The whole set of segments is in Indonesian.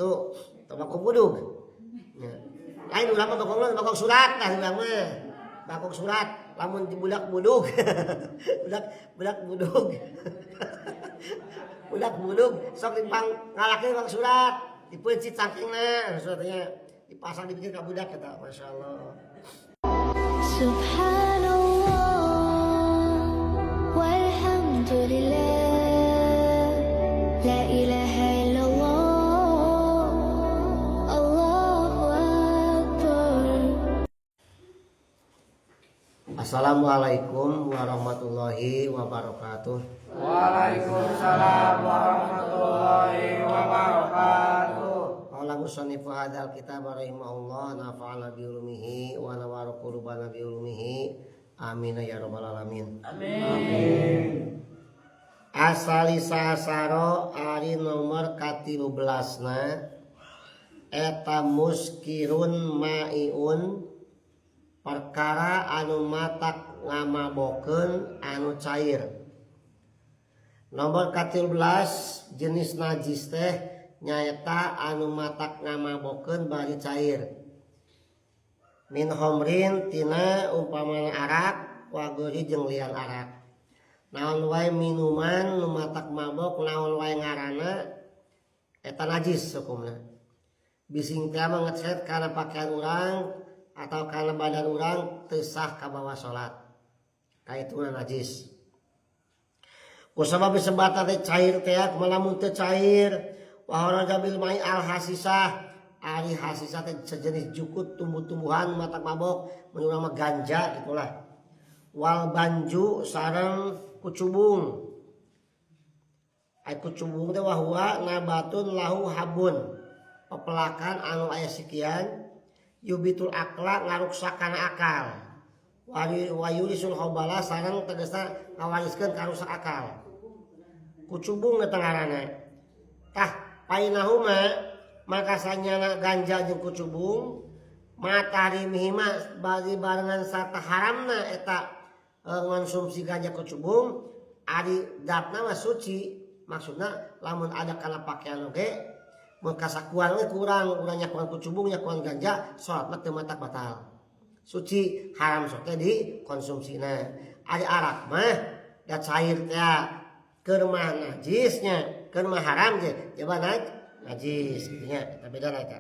itu bakok budug. Lain ulah mah bakok surat lah ulah mah. Bakok surat lamun budak budug. budak budug. budak budug sok dipang ngalakeun bakok surat, dipencit sampingna suratnya dipasang dibikin ka budak eta masyaallah. Subhanallah walhamdulillah la ilaha illallah Allahu akbar. Assalamualaikum warahmatullahi wabarakatuh. Waalaikumsalam warahmatullahi wabarakatuh. Qala musannifu hadzal kitab rahimahullah nafa'ana bi ulumihi wa nawara qulubana bi ulumihi. Amin ya rabbal alamin. Amin. Asali sasaro ari nomor 13na eta muskirun maiun perkara anu matak ngamabokeun anu cair. Nomor 14 jenis najis teh nyaeta anu matak ngamabokeun bari cair. Min homrin tina umpamana arak wa geuri jeung lian arak. Naon wae minuman nu matak mabok naon wae ngaranna eta najis hukumna. Bising teh mah ngecet kana pakaian urang atau kana badan urang teu sah kabawa salat. Kaituna najis. Kusabab sebatan teh cair teh malamun teu cair wa haraja bil mai al hasisah ari hasisah teh sejenis jukut tumbuh-tumbuhan matak mabok menurut nama ganja gitulah. Wal banju sareng kucubung. Ai kucubung teh wahwa nabatun lahu habun. Pepelakan anu aya sikian yubitul akla ngaruksakan akal. Wayurisul hobala sareng tegasna ngawariskeun karusak akal. Kucubung eta ngaranna. Tah painahuma maka sanyana ganja jeung kucubung matarimihima bagi barengan sarta haramna eta ngonsumsi ganja kucubung ari datna mah suci. Maksudna lamun ada kana pakaian oge mun kasakuan we kurang urang nyakuan kucubung nyakuan ganja salat mah teu matak batal. Suci haram sok teh dikonsumsina. Ari arak mah da cair teh keur mah najisnya, keur mah haram je. Coba najis nya eta bedana eta.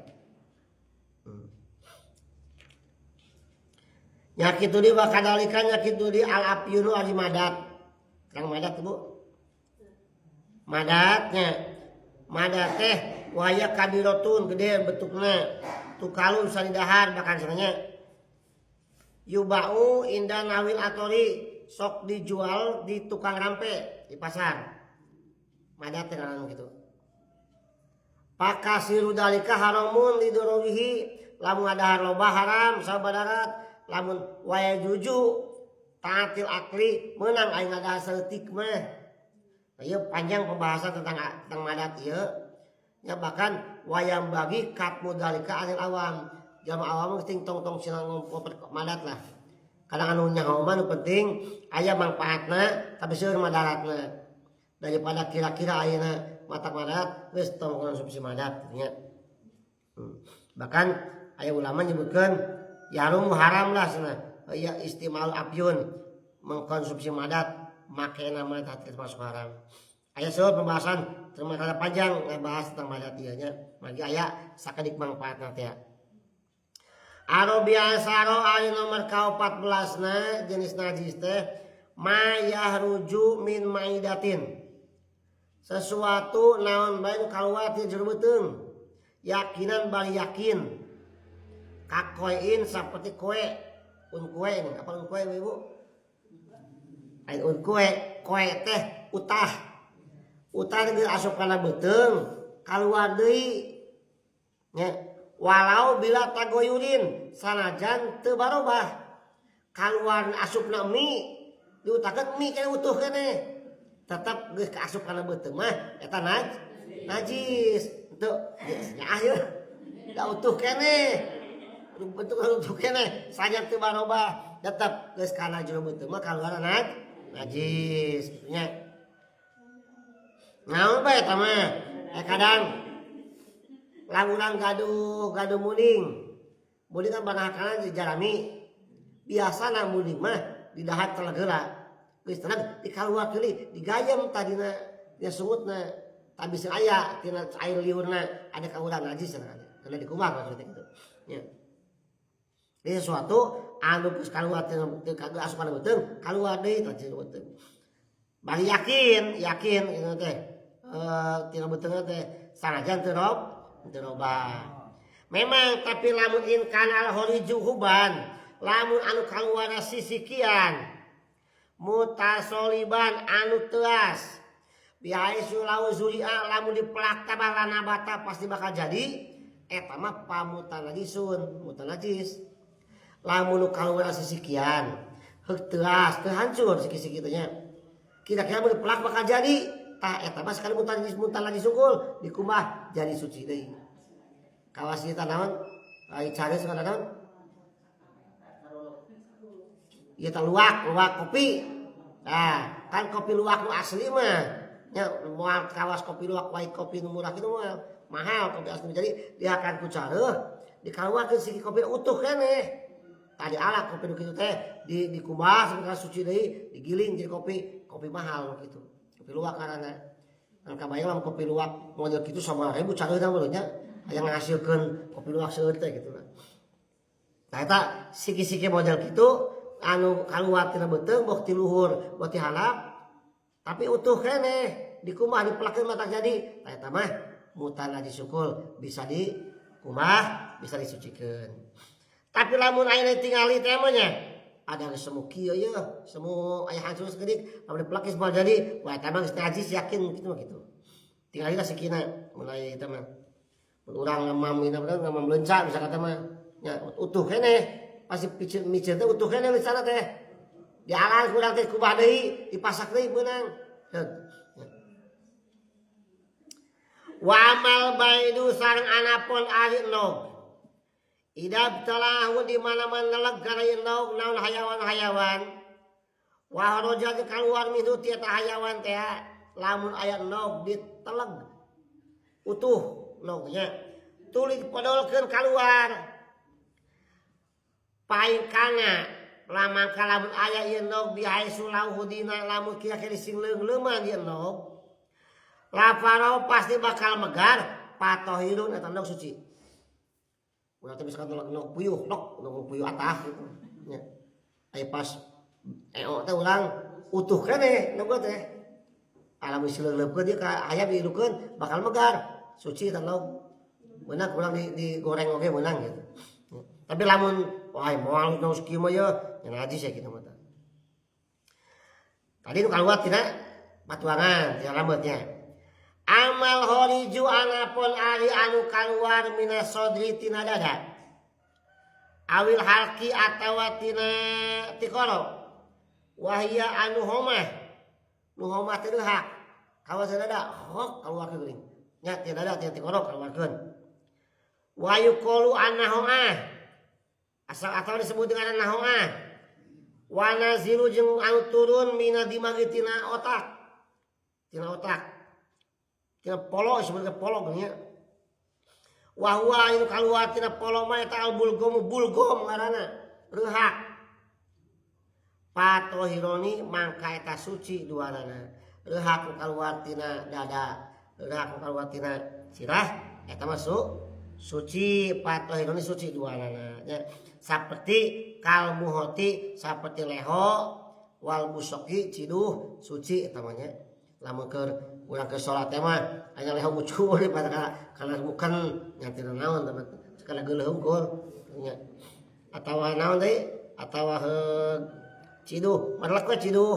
Nya kitu di wa kadalika nya kitu di al afyunu ari madat. Kang madat Bu. Madatnya madat teh waya kabiratun gede bentukna tukalun salidahar bahkan sananya yubau inda nawil atori sok dijual di tukang rampe di pasar. Madat teh gitu. Pakasiru dalika haramun lidorowihi lamun ada loba haram sabadarat lamun waya juju taatil akli menang aing ada seutik mah. Ieu panjang pembahasan tentang madat ieu. Ya bahkan wayam bagi katmu dalika anil awam. Jama awam ting tong-tong cenah ngompet madat lah. Kadang anu nyaho mah nu penting aya manfaatna tapi seueur madaratna. Daripada kira-kira ayeuna matak madat geus tong konsumsi madat nya. Bahkan aya ulama nyebutkeun yarum haram lah cenah. Ya istimal afyun mengkonsumsi madat make nama tadi termasuk haram. Aya soal pembahasan termasuk panjang ngebahas tentang madat ieu nya. Magi aya sakedik manfaatna teh. Arabia saro ari nomor 14 na jenis najis teh mayah ruju min maidatin. Sesuatu naon bae kaluar ti jero beuteung. Yakinan bari yakin. Kakoein saperti koe. Kue apa kue Ibu? Ain kue teh utah. Utah teh asup kana beuteung, kaluar deui. Nya walau bila tagoyurin sanajan teu barobah. Kaluar asupna mi diutakeun mi kene utuh kene. Tetep geus kaasup kana beuteung mah eta najis. Teu nya ayeuna da utuh kene. Bentuk utuh kene sajan teu barobah tetep geus kana jero beuteung mah kaluar najis nya. Naon bae eta mah? Kadang lamunang gaduh muning kan banahakana dijalani biasana muning mah di dahat telegera geus tenang dikaluar deui digayem tadina nya sungutna tak bisa aya tina air liurna ada kaurang najis karena dikumah maksudnya gitu nya ini sesuatu anu geus kaluar tina kagak asupan beuteung kaluar deui tah cenah beuteung bari yakin kitu teh tina beuteungna teh sanajan teu robah memang tapi lamun in kana al horiju huban lamun anu kaluar sisikian mutasoliban anu teas biaya sulau zuria lamun dipelak tabalana bata pasti bakal jadi eta mah pamutanajis mutanajis lamun kaluar sisikian heuk teas teu hancur siki-siki teh nya kira-kira mun dipelak bakal jadi tah eta mah sekali mutanajis unggul dikumah jadi suci deui kawas kita naon ai careus kana naon ieu teh luwak kopi nah kan kopi luwak nu asli mah nya moal kawas kopi luwak white kopi nu murah kitu mah mahal kopi asli jadi diakan ku careuh dikaluarkeun siki kopi utuh keneh tadi alak kopi nu kitu teh dikumbah sampai suci deui digiling jadi kopi mahal kitu kopi luwak karana kan kabayang lamun kopi luwak model kitu 9.000 careuhna mah nya aya ngahasilkeun kopi luwak seueur teh kitu nah eta siki-siki model kitu anu kaluar tina beuteung boh ti luhur boh ti handap tapi utuh keneh dikumah dipelakeun mata jadi tah eta mah mutanajis sukul bisa dikumah bisa disucikeun tapi lamun ayeuna tingali teh mah nya ada semu kieu ye semu aya hancur sageudik lamun dipelakis mah jadi wah eta mah geus najis yakin kitu mah kitu tingali lah sikina mulai eta mah mun urang ngamam bener ngamam leunca bisa kata mah nya utuh keneh pasti micin teh utuh keneh di sana teh dialan kurang teh kubah deui dipasak deui beunang wa amal baidu sareng anapun ari nog idab talahu di mana-mana leg kana nog naon hayawan wa haraja kaluar minhu ti eta hayawan teh lamun aya nog diteleg utuh nognya tulis podolkeun kaluar paing kana lamun kalamun aya ieu nog biaya sulau hudina lamun kira-kira sing leung-leuman ieu nog laparo pasti bakal megar patohirun eta nog suci urang teh misalkan nog puyuh nog puyuh atah gitu nya aya pas teh urang utuh keneh nog teh alamun sileuleupkeun ieu ka aya dihirukeun bakal megar suci eta nog beunang urang digoreng oge beunang gitu tapi lamun wah moal nos kieu mah ye najis ya kitu mah tadi nu kaluar tina patuangan tina rambutnya amal horiju anapun ari anu kaluar minas sodri tina dada awil halki atawa tina tikoro wahia anu homah nu homah teh hak kawas dada hok kaluar geuning nya tina dada tina tikoro kaluarkeun wa yuqalu annahoah asal atau disebut dengan nahoah wa nazilu jeung anu turun mina dimagi tina otak tina polo disebutkeun polo nya wa huwa anu kaluar tina polo mah eta al bulgom ngaranna reuhak patohironi mangka eta suci duanana reuhak kaluar tina dada reuhak kaluar tina sirah eta masuk suci patohironi suci duanana nya seperti kalmuhoti seperti leho wal musoki ciduh suci eta mah nya lamun keur urang ke salat teh mah aya leho mucul pada kana bukan nyatina naon teh kana geuleuh hungkul nya atawa naon deui atawa ciduh marlek we ciduh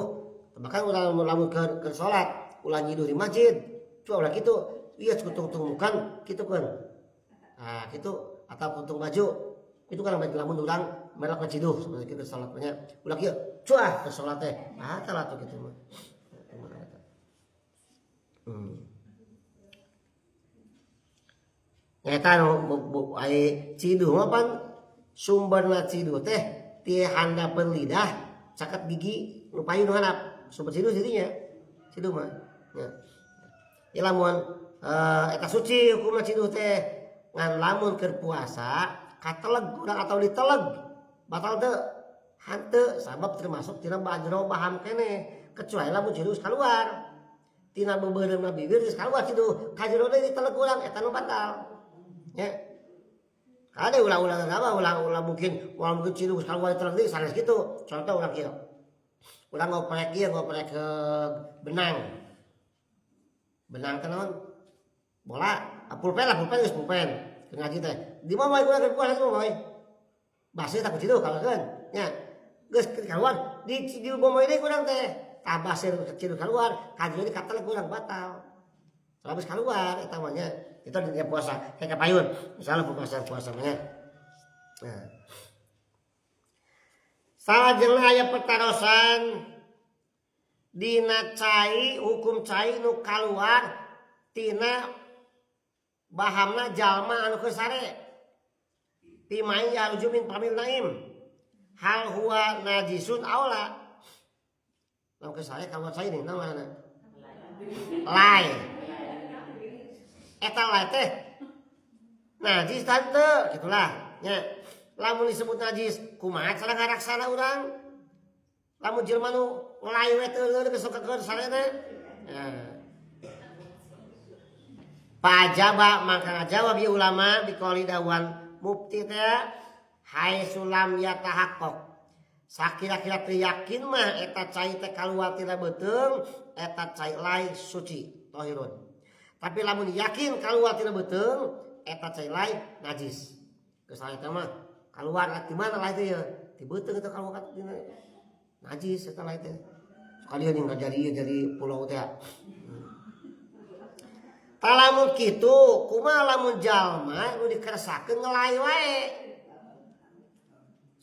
bahkan urang lamun ke salat ulah nyiduh di masjid coba ulah kitu ieu kutung-kutung mukan kitu kan nah kitu atau kutung baju itu kan lamun urang merek ciduh seperti itu salatnya ulah kieu cuah ke salat teh batal atuh kitu mah eta nu ai ciduh mah pan sumberna ciduh teh ti handapeun lidah caket gigi nu payu nu handap sumber ciduh jadinya ciduh mah ya lamun eta suci hukumna ciduh teh ngan lamun keur puasa kateleg urang atau diteleg batal teu hanteu sabab termasuk tina bajro baham kene kecuali lamun jurus keluar tina beubeureuna bibir geus kaluar kitu kajero deui diteleg urang eta nu batal nya ada ulang-ulang apa ulang mungkin cilu geus kaluar diteleg deui sanes kitu contoh urang kieu urang ngoprek ke benang kenaon bola pulpen geus pulpen keur ngaji teh di mana moal urang keur puasa moal basa tak kitu kaleukeun nya geus keluar di moal deui urang teh tabah sir kecil keluar kajian kateleg urang batal habis keluar eta mah nya itu di puasa kayak kapayun misalnya puasa mah nah salajengna aya pertarosan dina cai hukum cai nu kaluar tina bahamna jalma anu kesare pimai arju min pamil naim hal huwa najisun aula anu kesare kaluar cai nih namana lai eta lai teh najis tante gitulah nya lamun disebut najis kumaha cara ngaraksana urang lamun jelema nu ngelai we teu geus kekeun sarena pajaba maka ngajawab ieu ulama biqauli dawan mufti teh hai sulam yatahaqqaq sakira-kira teu yakin mah eta cai teh kaluar tina beuteung eta cai lai suci tahirun tapi lamun yakin kaluar tina beuteung eta cai lai najis geus eta mah kaluar di mana lai teh di beuteung eta kaluar tina najis eta lai teh sekalian yang jadi pulau teh talamun kitu kumaha lamun jalma nu dikeresakeun ngelai wae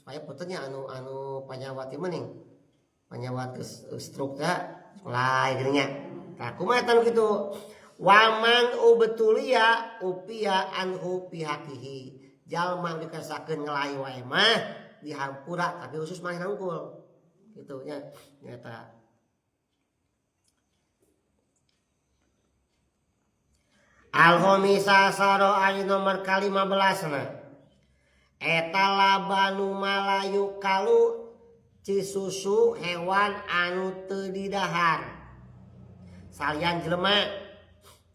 supaya puternya anu panyawat ieu meuning panyawat stroke teh lai geuning nya tah kumaha eta nu kitu waman ubetulia upia anhu pihakihi jalma dikeresakeun ngelai wae mah dihampura tapi khusus mah nangkul kitu nya nyata Al-Khomisa Saro ayat nomor ke-15 eta labanu malayu kalu cisusu hewan anu teu didahar salian jelema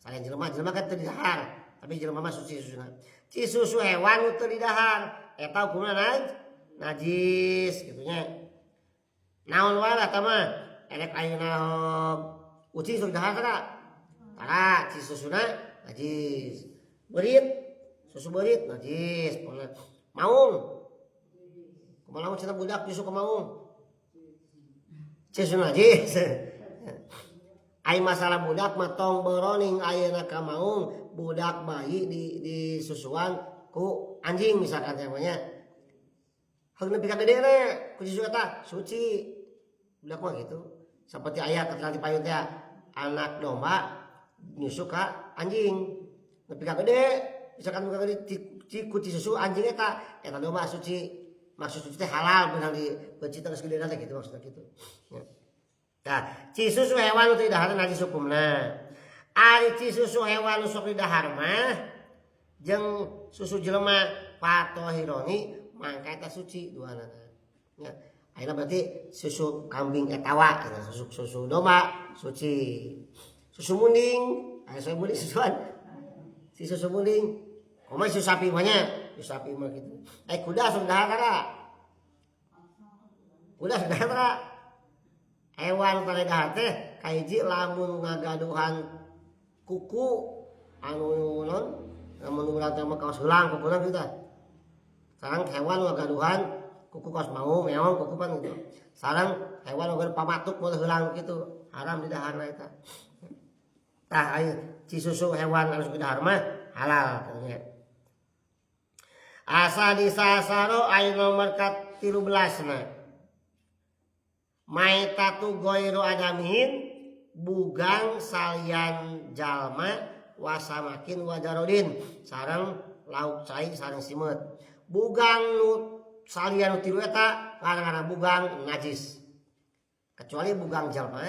kan teu didahar tapi jelema mah suci susuna cisusu hewan anu teu didahar eta hukumna najis kitu nya naon wae eta mah elek ayeuna uci sudah didahar tara cisusuna najis berit susu berit najis maung kumaha lamun cenah budak susu ka maung susu najis ai masalah budak mah tong beroning ayeuna ka maung budak bayi di susuan ku anjing misalkan namanya heung nepi ka gedena ku susu eta suci budak mah gitu seperti aya keterangan di payun teh anak domba nyusu ka anjing nepi ka gede misalkan ka gede ci susu anjing eta domba suci maksud suci teh halal beunang di beuci geus gede teh gitu maksudna kitu tah ci susu hewan teh dahar najis hukumna ari ci susu hewan sok didahar mah jeung susu jelema patohironi mangka eta suci duana nya ayeuna berarti susu kambing etawa susu domba suci susu munding aya saya munding susuan si susu munding kumaha susu sapi mah nya susu sapi mah kitu kuda sudah tara hewan pada dahar teh kahiji lamun ngagaduhan kuku anu non lamun urang teh mah kaos heulang kukuna kitu tah sareng hewan ngagaduhan kuku kaos mau meong kuku pan gitu sareng hewan oge pamatuk moal heulang kitu haram didaharna eta tah aya ci susu hewan anu didahar mah halal katanya. Asa disasaro ayat nomor ke-13 maitatu goiru adamin bugang salian jalma wasamakin wadarodin sareng lauk cai sareng simet bugang nu salian nu tilu eta karana bugang najis kecuali bugang jalma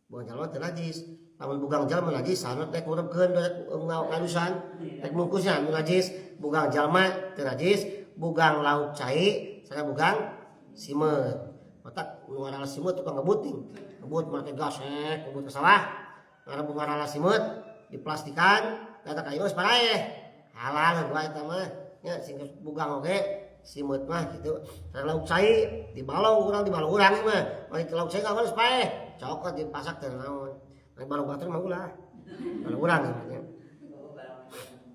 teu najis lamun bugang jalma najis sanad rek ngurepkeun rek ngadusan rek mungkusnya anu najis bugang jalma teu najis bugang lauk cai sareng bugang simet matak nu ngaranna simet tukang ngebuting ngebut make gasek ngebut ke sawah ngaranna bunga ngaranna simet diplastikan kata kayu geus paraeh halal gua eta mah nya sing bugang oge simet mah gitu sareng lauk cai dibalau urang mah mari lauk cai kawan geus paeh cokot dipasak teh naon mari baru batur mah ulah baru urang gitu.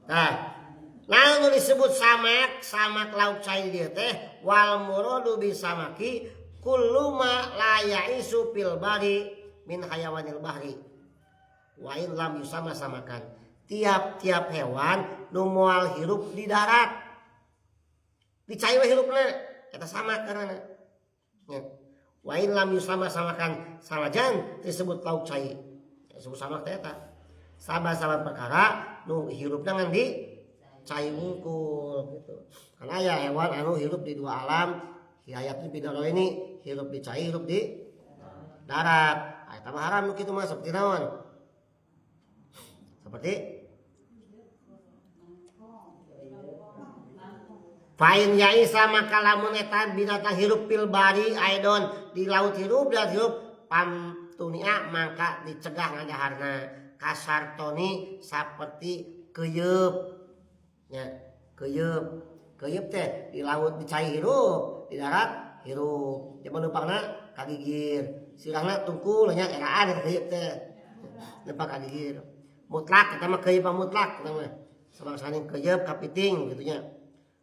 Nah, naon disebut samak lauk cai dia teh wal muradu bisamaki kullu ma la ya'isu fil bari min hayawanil bahri wa in lam yusama samakan tiap-tiap hewan nu moal hirup di darat dicai we hirupna eta samak karana nya wa in lam yusama samakan salajan disebut lauk cai disebut samak teh eta sabab perkara nu hirupna ngan di cai wungkul gitu. Karena aya hewan anu hirup di dua alam, hayatna pidoro ini hirup di cai, hirup di darat. Eta mah haram nu kitu mah seperti naon? Seperti Fain yaisa maka lamun eta binatang hirup pil bari aidon di laut hirup dan hirup pamtunia maka dicegah ngadaharna kasartoni seperti keuyeub nya keuyeub teh di laut dicai hirup di darat hirup jeung numpangna kagigir sirahna tungkul nya eraan keuyeub teh numpang kagigir mutlak eta mah keuyeub mutlak eta mah sabangsaning keuyeub kapiting kitu nya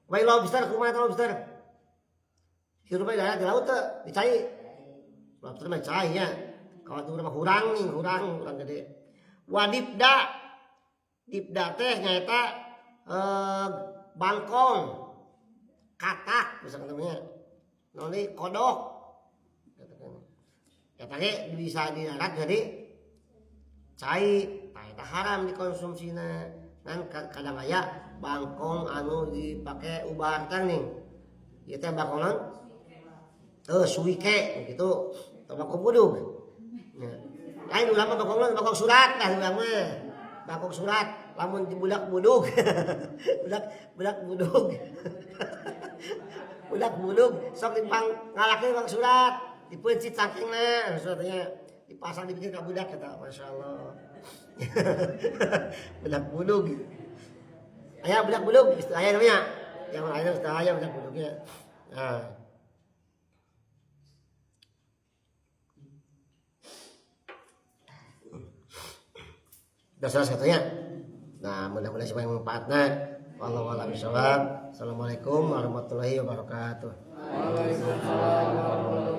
bae lobster kumaha teh lobster hirup di darat di laut teh dicai lobster mah cai nya kawan mah hurang gede wadibda teh nyaeta bangkong katak misalkan namanya noni kodok ya tadi bisa di darat jadi cai eta haram dikonsumsina kan kadang aya bangkong anu dipake ubahan ning ieu teh bangkongan suike gitu bangkong budug lain ulah mah bangkong surat dah ulah mah bangkong surat lamun budak budug budak budug sok dipang ngalakeun bang surat dipencit cangkengna suratnya dipasang dibikin ka budak eta masyaallah budak budug aya budak budug aya namanya yang lain aya budak budugnya nah dasar satunya. Nah, mudah-mudahan semuanya manfaatnya. Wallahu a'lam bishawab. Assalamualaikum warahmatullahi wabarakatuh. Waalaikumsalam warahmatullahi wabarakatuh.